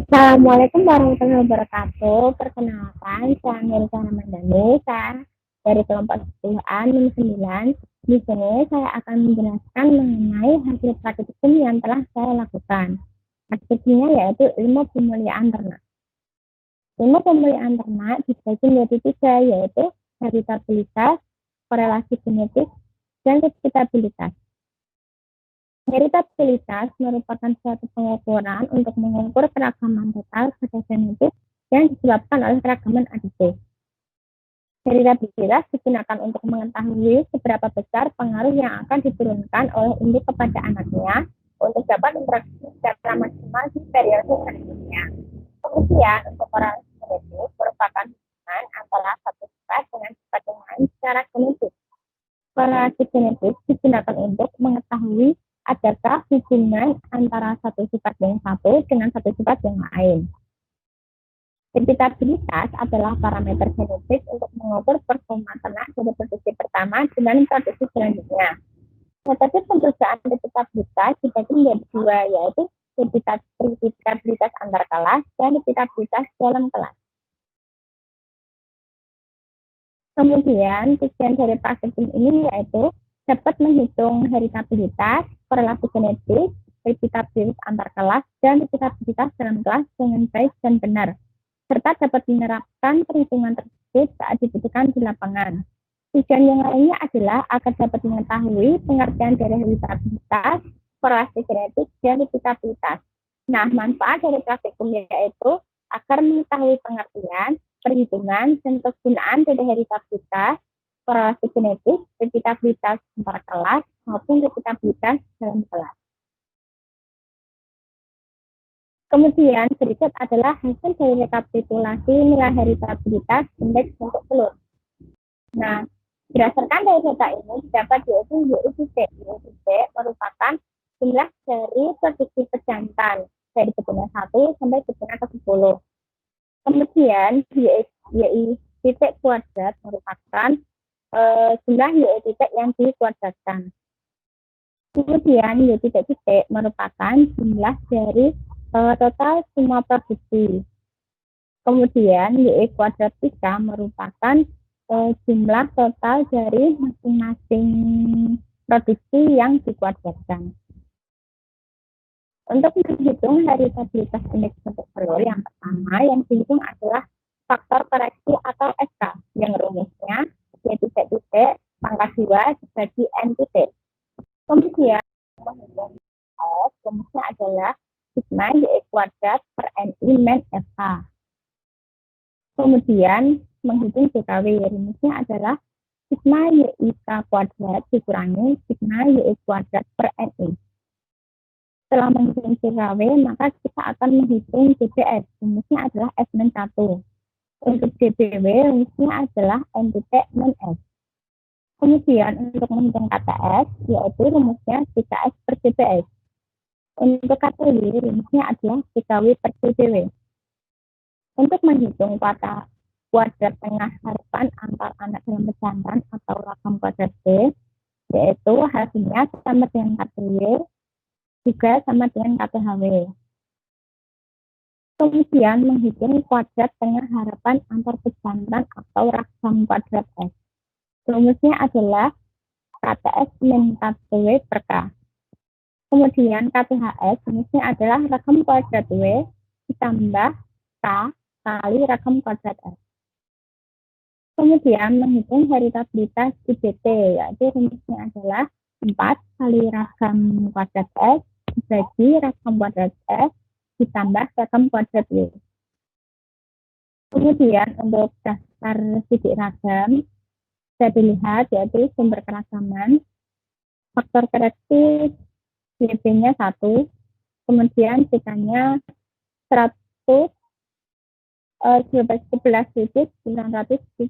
Assalamualaikum warahmatullahi wabarakatuh. Perkenalkan, saya Melisa Ramadhani, saya dari kelompok 10A-9. Di sini saya akan menjelaskan mengenai hasil praktikum yang telah saya lakukan. Praktikumnya yaitu ilmu pemuliaan ternak. Ilmu pemuliaan ternak dibagi menjadi tiga, yaitu heritabilitas, korelasi genetik, dan replikabilitas. Heritabilitas merupakan suatu pengukuran untuk mengukur keragaman total pada genetik yang disebabkan oleh keragaman aditif. Heritabilitas digunakan untuk mengetahui seberapa besar pengaruh yang akan diturunkan oleh induk kepada anaknya untuk dapat interaksi secara maksimal di periode berikutnya. Kemudian, untuk korelasi genetik merupakan hubungan antara satu sifat dengan sifat yang lain secara genetik. Korelasi genetik digunakan untuk mengetahui adakah hubungan antara satu sifat yang satu dengan satu sifat yang lain. Replikabilitas adalah parameter genetik untuk mengukur performa ternak dari produksi pertama dengan produksi selanjutnya. Metode penjugaan replikabilitas dibagi menjadi dua, yaitu replikabilitas antar kelas dan replikabilitas dalam kelas. Kemudian, tujuan dari praktikum ini yaitu dapat menghitung heritabilitas, korelasi genetik, replikabilitas antar kelas, dan replikabilitas dalam kelas dengan baik dan benar, serta dapat menerapkan perhitungan tersebut saat dibutuhkan di lapangan. Tujuan yang lainnya adalah agar dapat mengetahui pengertian dari heritabilitas, korelasi genetik, dan replikabilitas. Nah, manfaat dari praktikum yaitu agar mengetahui pengertian, perhitungan, dan kegunaan dari heritabilitas, korelasi genetik, replikabilitas antar kelas, maupun replikabilitas dalam kelas. Kemudian berikut adalah hasil dari rekapitulasi nilai heritabilitas indeks untuk telur. Nah, berdasarkan dari data ini dapat yaitu YIT merupakan jumlah dari produksi pejantan dari betina 1 sampai betina ke-10. Kemudian YI kuadrat merupakan jumlah YI yang dikuadratkan. Kemudian Y merupakan jumlah dari total semua produksi. Kemudian Y kuadrat 3 merupakan jumlah total dari masing-masing produksi yang dikuadratkan. Untuk menghitung heritabilitas indeks untuk telur, yang pertama yang dihitung adalah faktor koreksi atau SK, yang rumusnya Y pangkat 2 dibagi N titik. Kemudian menghitung S, rumusnya adalah sigma Y kuadrat per NI min FH. Kemudian menghitung JKW, rumusnya adalah sigma YIK kuadrat dikurangi sigma YI kuadrat per NI. Setelah menghitung JKW, maka kita akan menghitung JBS, rumusnya adalah S min 1. Untuk JBW, rumusnya adalah N titik min S. Kemudian untuk menghitung KTS, yaitu rumusnya JKS per JBS. Untuk KTW, rumusnya adalah JKW per JBW. Untuk menghitung kuadrat tengah harapan antar anak dalam pejantan atau rakam kuadrat B, yaitu hasilnya sama dengan KTW, juga sama dengan KTHW. Kemudian menghitung kuadrat tengah harapan antar pejantan atau rakam kuadrat S. Rumusnya adalah KTS min KTW per K. Kemudian KTHS rumusnya adalah rakam kuadrat W ditambah K kali rakam kuadrat S. Kemudian menghitung heritabilitas IBT, yaitu rumusnya adalah 4 kali rakam kuadrat S dibagi rakam kuadrat S ditambah rakam kuadrat W. Kemudian untuk dasar sidik ragam bisa dilihat yaitu sumber keragaman, faktor koreksi YB-nya 1, kemudian CK-nya 11.900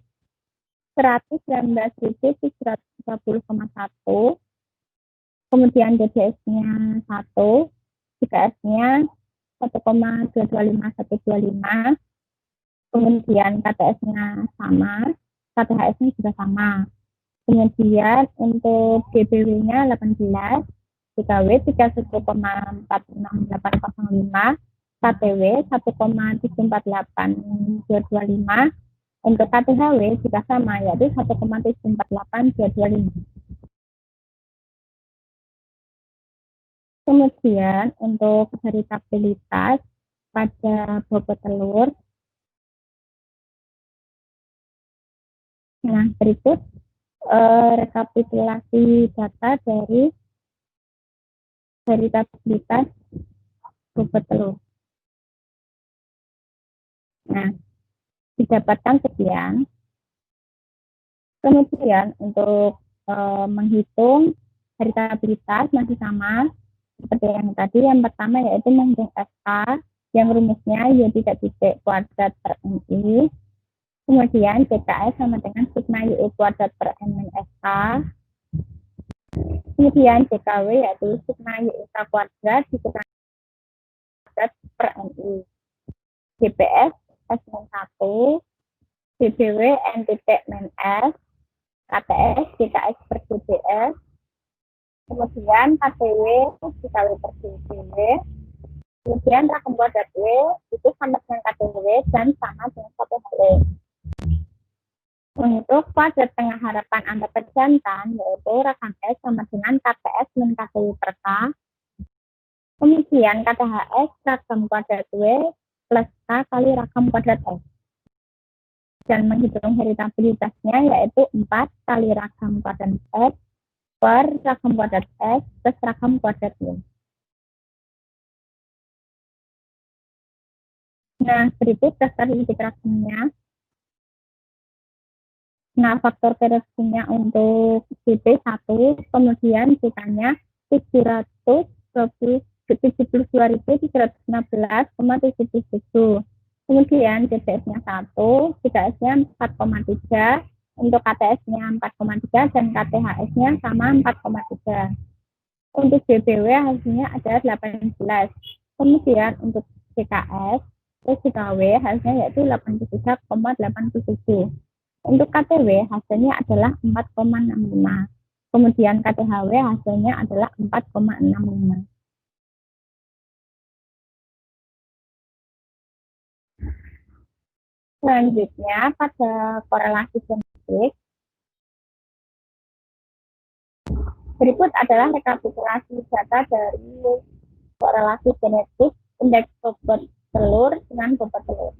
119.730,1, kemudian DBS-nya 1, DKS-nya 1,225125, kemudian KTS-nya sama, KTHS-nya juga sama. Kemudian untuk GBW-nya 18, DKW 31,46805, KTW 1,748225, untuk KTHW jika sama yaitu 1,748225. Kemudian untuk heritabilitas pada bobot telur. Nah, berikut rekapitulasi data dari heritabilitas bobot telur. Nah, didapatkan sekian. Kemudian untuk menghitung heritabilitas masih sama seperti yang tadi. Yang pertama yaitu menghitung SK yang rumusnya Y3 kuadrat per MI. Kemudian CKS sama dengan sigma YI kuadrat per M SK. Kemudian CKW yaitu sigma YI kuadrat dikurangi kuadrat per MI. GPS S-1, DBW N-S, KTS GKS per GPS, kemudian KTW dikali per DBW, kemudian rakam kuadrat W itu sama dengan KTW dan sama dengan KTHW. Untuk kuadrat tengah harapan antar pejantan yaitu rakam S sama dengan KTS min KTW per K, kemudian KTHS rakam kuadrat W plus K kali rakam kuadrat S. Dan menghitung heritabilitasnya yaitu 4 kali rakam kuadrat S per rakam kuadrat S plus rakam kuadrat Y. Nah, berikut daftar titik rakamnya. Nah, faktor koreksinya untuk CP1, kemudian C-nya 772.316,77. Kemudian CPS-nya 1, CKS-nya 4,3, untuk KTS-nya 4,3, dan KTHS-nya sama 4,3. Untuk DBW hasilnya adalah 18. Kemudian untuk CKS, terus CKW hasilnya yaitu 83,87. Untuk KTW hasilnya adalah 4,65. Kemudian KTHW hasilnya adalah 4,65. Selanjutnya pada korelasi genetik. Berikut adalah rekapitulasi data dari korelasi genetik indeks bobot telur dengan bobot telur.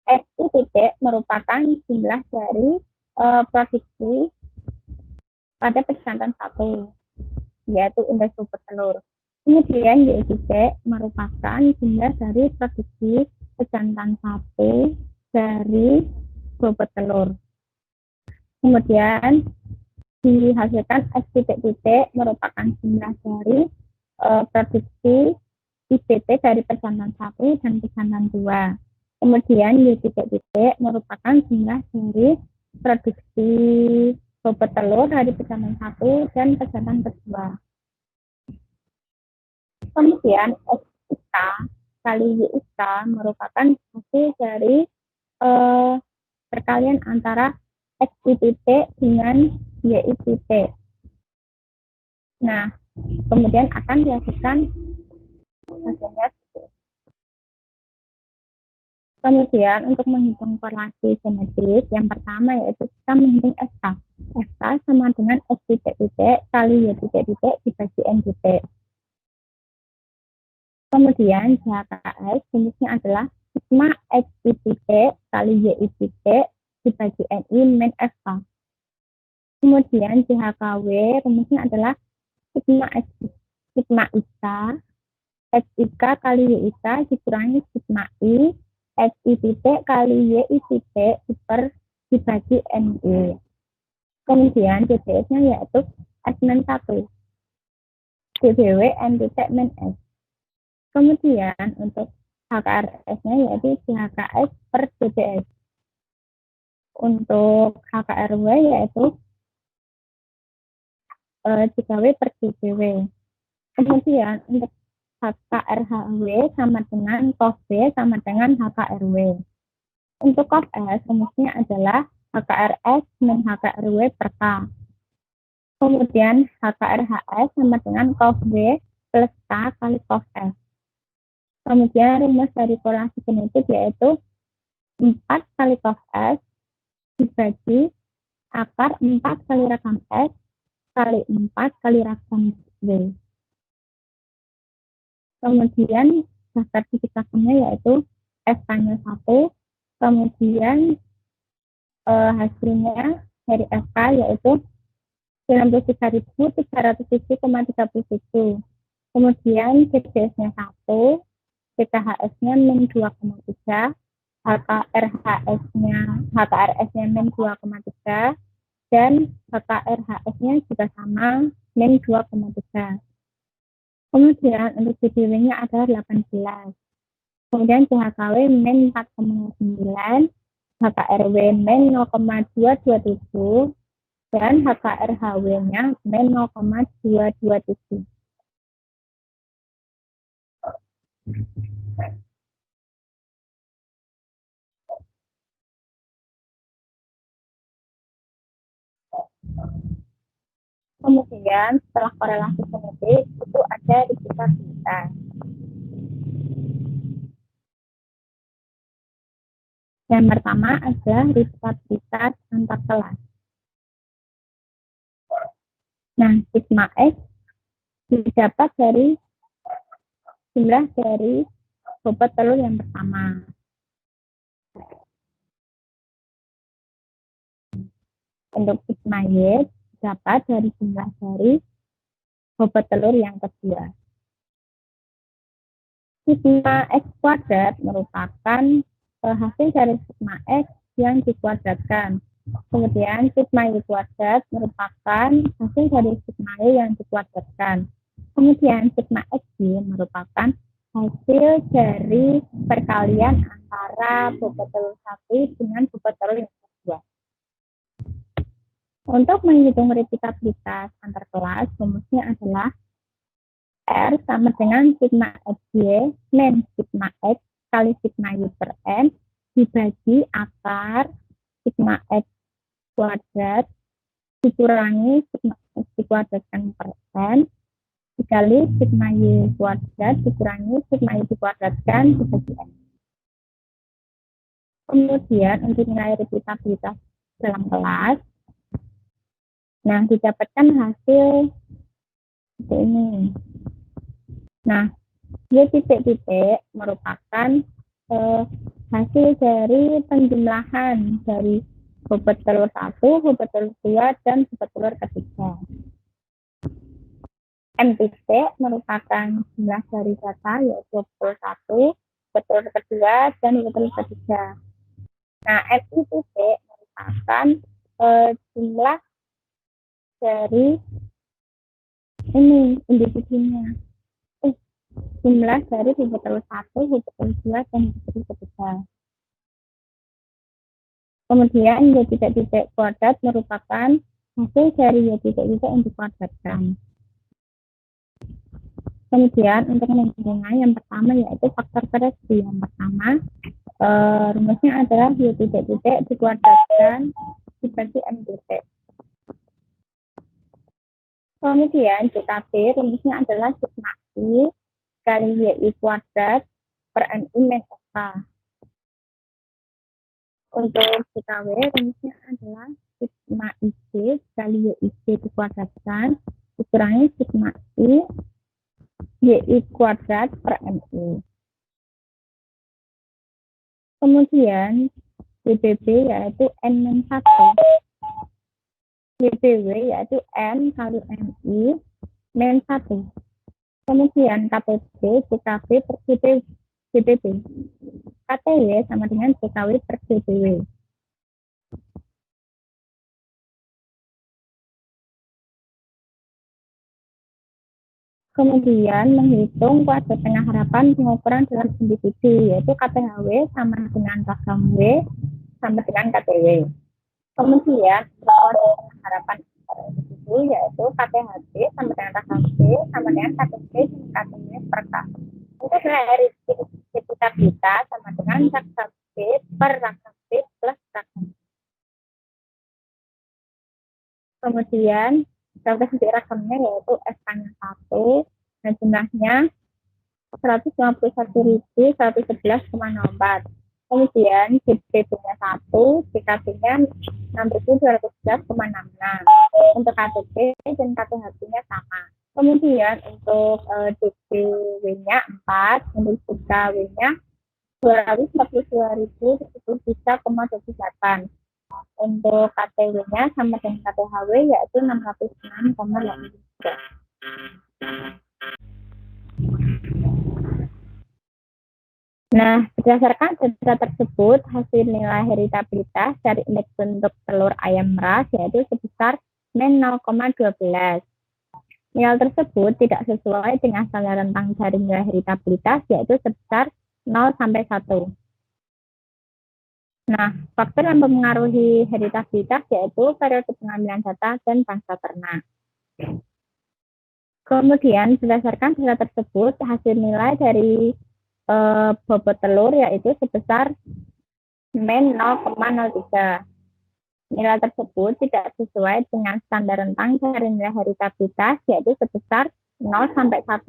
SI titik merupakan jumlah dari produksi pada pejantan 1, yaitu indeks bobot telur. Kemudian Y titik merupakan jumlah dari produksi pejantan 1 dari bobot telur. Kemudian dihasilkan S titik merupakan jumlah dari produksi IBT dari pejantan 1 dan pejantan 2. Kemudian Y titik merupakan jumlah dari produksi bobot telur dari pejantan 1 dan pejantan kedua. Kemudian SIK kali YIK merupakan hasil dari perkalian antara XI titik dengan YI titik. Nah, kemudian akan dihasilkan hasilnya. Kemudian untuk menghitung korelasi genetik, yang pertama yaitu kita menghitung SK. SK sama dengan S titik kali Y titik dibagi N titik. Kemudian JHKS jenisnya adalah sigma X titik kali Y titik dibagi NI min FK. Kemudian JHKW rumusnya adalah sigma IK XIK kali YIK dikurangi sigma I XI titik kali YI titik dibagi NI. Kemudian DBS-nya yaitu S-1, DBW N titik min S. Kemudian untuk HKRS-nya yaitu JHKS per DBS. Untuk HKRW yaitu 3W per DBW. Kemudian untuk HKRHW sama dengan COV sama dengan HKRW. Untuk COV-S rumusnya adalah HKRS min HKRW per K. Kemudian HKRHS sama dengan COV-W plus K kali COV-S. Kemudian rumus dari korelasi genetik yaitu 4 kali cos S dibagi akar 4 kali ragam S kali 4 kali ragam W. Kemudian daftar digit ragamnya yaitu FK-nya 1, kemudian hasilnya dari FK yaitu 93.307,37. Kemudian GDS-nya 1, PKHS-nya min 2,3, HKRS-nya min 2,3, dan HKRHS-nya juga sama min 2,3. Kemudian untuk GDW-nya adalah 18. Kemudian CHKW min 4,9, HKRW min 0,227, dan HKRHW-nya min 0,227. Kemudian setelah korelasi genetik itu ada risipabilitas. Yang pertama adalah risipabilitas antar kelas. Nah, sigma X didapat dari jumlah dari bobot telur yang pertama. Untuk sigma Y dapat dari jumlah dari bobot telur yang kedua. Sigma X kuadrat merupakan hasil dari sigma X yang dikuadratkan. Kemudian sigma Y kuadrat merupakan hasil dari sigma Y yang dikuadratkan. Kemudian sigma XY merupakan hasil dari perkalian antara bobot telur 1 dengan bobot telur yang kedua. Untuk menghitung replikabilitas antar kelas, rumusnya adalah R sama dengan sigma XY min sigma X kali sigma Y per N dibagi akar sigma X kuadrat dikurangi sigma X dikuadratkan per N dikali sigma Y kuadrat dikurangi sigma Y dikuadratkan dibagi N. Kemudian untuk nilai replikabilitas dalam kelas, nah didapatkan hasil seperti ini. Nah, Y titik-titik merupakan hasil dari penjumlahan dari bobot telur 1, bobot telur 2, dan bobot telur ketiga. M titik merupakan jumlah dari data yaitu bobot 1, bobot telur kedua, dan bobot telur ketiga. Nah, M titik merupakan jumlah dari ini individunya. Jumlah dari bobot telur 1, bobot telur 2, dan bobot telur ketiga. Kemudian Y titik-titik kuadrat merupakan hasil dari Y titik-titik yang dikuadratkan. Kemudian untuk menghitungnya yang pertama yaitu faktor koreksi. Yang pertama rumusnya adalah Y titik-titik dikuadratkan dibagi M titik. Kemudian JKP rumusnya adalah sigma I kali YI kuadrat per NI min FK. Untuk JKW rumusnya adalah sigma IC kali YIC dikuadratkan dikurangi sigma I YI kuadrat per MI. Kemudian YBB yaitu N-1. YBW yaitu N kali MI min 1. Kemudian KPB, JKB per GBB. KTW sama dengan JKW per GBW. Kemudian menghitung kuadrat tengah harapan pengukuran dalam individu, yaitu KTHW sama dengan ragam W sama dengan KTW. Kemudian kuadrat tengah harapan individu, yaitu KTHB sama dengan ragam W sama dengan KTB dan KTW per K. Untuk nilai replikabilitas sama dengan ragam B per ragam B plus ragam. Kemudian karakteristik ragamnya yaitu FK-nya 1 dan jumlahnya 151.111,04. Kemudian JPB-nya 1, JKB-nya 6.211,66. Untuk KTP dan KTHP-nya sama. Kemudian untuk DPW-nya 4, untuk JKW-nya 242.073,28. Untuk KTW-nya sama dengan KTHW yaitu 606,83. Nah, berdasarkan data tersebut, hasil nilai heritabilitas dari indeks bentuk telur ayam ras yaitu sebesar min 0,12. Nilai tersebut tidak sesuai dengan standar rentang dari nilai heritabilitas yaitu sebesar 0 sampai 1. Nah, faktor yang mempengaruhi heritabilitas yaitu periode pengambilan data dan bangsa ternak. Kemudian, berdasarkan data tersebut, hasil nilai dari bobot telur yaitu sebesar min 0,03. Nilai tersebut tidak sesuai dengan standar rentang dari nilai heritabilitas yaitu sebesar 0 sampai 1.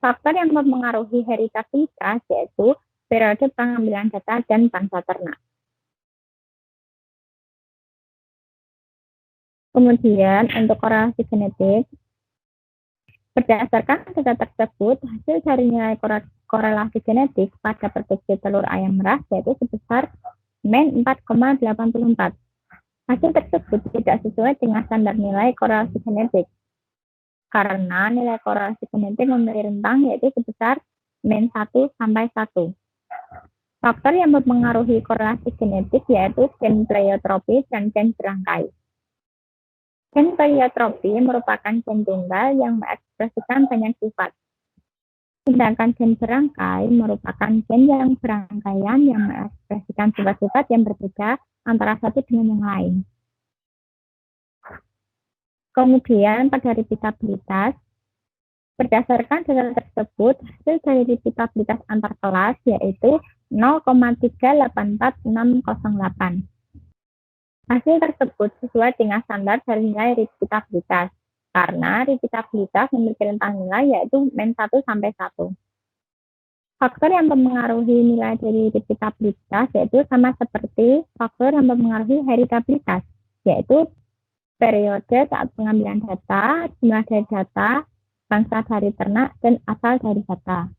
Faktor yang mempengaruhi heritabilitas yaitu periode pengambilan data dan bangsa ternak. Kemudian untuk korelasi genetik, berdasarkan data tersebut, hasil dari nilai korelasi genetik pada produksi telur ayam ras yaitu sebesar min 4,84. Hasil tersebut tidak sesuai dengan standar nilai korelasi genetik, karena nilai korelasi genetik memiliki rentang yaitu sebesar min 1 sampai 1. Faktor yang mempengaruhi korelasi genetik yaitu gen pleiotropi dan gen berangkai. Gen pleiotropi merupakan gen tunggal yang mengekspresikan banyak sifat. Sedangkan gen berangkai merupakan gen yang berangkaian yang mengekspresikan sifat-sifat yang berbeda antara satu dengan yang lain. Kemudian pada repeatabilitas, berdasarkan data tersebut, hasil dari repeatabilitas antar kelas yaitu 0,384608. Hasil tersebut sesuai dengan standar dari nilai repeatabilitas, karena repeatabilitas memiliki rentang nilai yaitu min 1 sampai 1. Faktor yang mempengaruhi nilai dari repeatabilitas yaitu sama seperti faktor yang mempengaruhi heritabilitas, yaitu periode saat pengambilan data, jumlah dari data, bangsa dari ternak, dan asal dari data.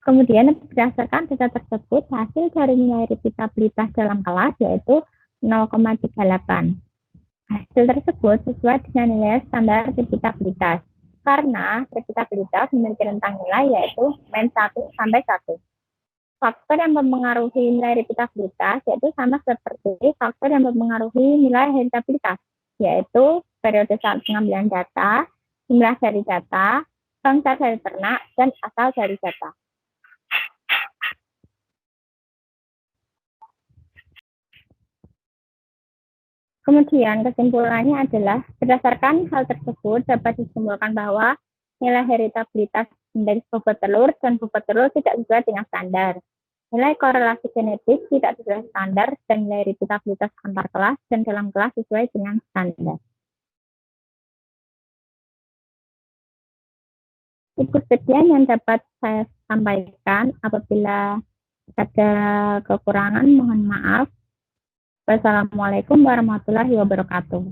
Kemudian berdasarkan data tersebut, hasil dari nilai repeatabilitas dalam kelas yaitu 0,38. Hasil tersebut sesuai dengan nilai standar repeatabilitas, karena repeatabilitas memiliki rentang nilai yaitu min 1 sampai 1. Faktor yang mempengaruhi nilai repeatabilitas yaitu sama seperti faktor yang mempengaruhi nilai heritabilitas, yaitu periode saat pengambilan data, jumlah dari data, bangsa dari ternak, dan asal dari data. Kemudian kesimpulannya adalah berdasarkan hal tersebut dapat disimpulkan bahwa nilai heritabilitas indeks bobot telur dan bobot telur tidak sesuai dengan standar. Nilai korelasi genetik tidak sesuai standar dan nilai repeatabilitas antar kelas dan dalam kelas sesuai dengan standar. Itu sekian yang dapat saya sampaikan. Apabila ada kekurangan, mohon maaf. Wassalamualaikum warahmatullahi wabarakatuh.